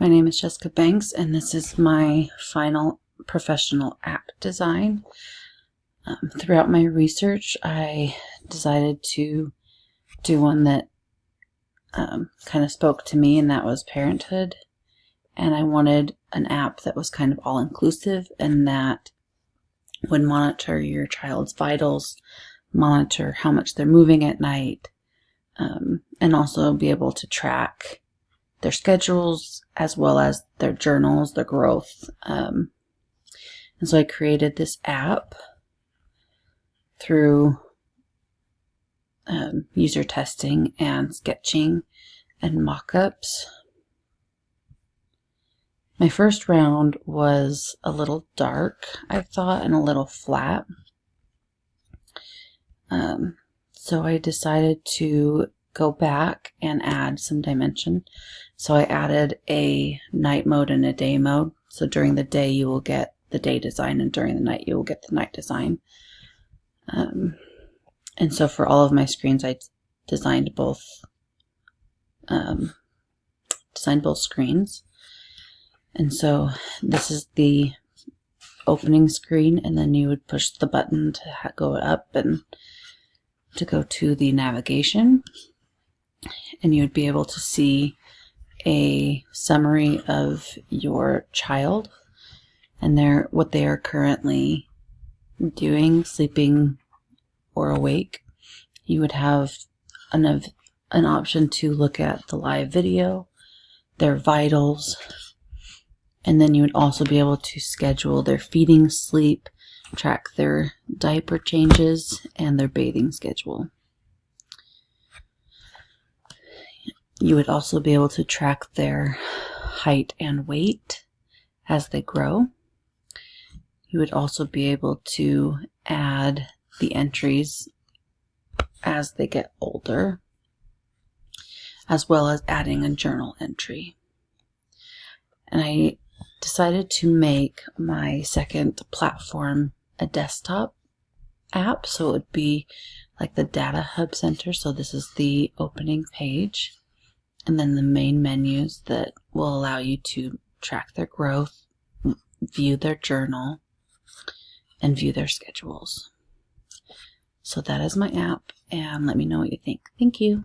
My name is Jessica Banks, and this is my final professional app design. Throughout my research, I decided to do one that kind of spoke to me, and that was parenthood. And I wanted an app that was kind of all-inclusive and that would monitor your child's vitals, monitor how much they're moving at night, and also be able to track their schedules as well as their journals, their growth. And so I created this app through user testing and sketching and mock-ups. My first round was a little dark, I thought, and a little flat. So I decided to go back and add some dimension. So I added a night mode and a day mode. So during the day you will get the day design, and during the night you will get the night design. And so for all of my screens, I designed both screens. And so this is the opening screen, and then you would push the button to go up and to go to the navigation, and you would be able to see a summary of your child and what they are currently doing, sleeping or awake. You would have an option to look at the live video, their vitals, and then you would also be able to schedule their feeding, sleep, track their diaper changes, and their bathing schedule. You would also be able to track their height and weight as they grow. You would also be able to add the entries as they get older, as well as adding a journal entry. And I decided to make my second platform a desktop app, so it would be like the Data Hub Center. So this is the opening page, and then the main menus that will allow you to track their growth, view their journal, and view their schedules. So that is my app, and let me know what you think. Thank you.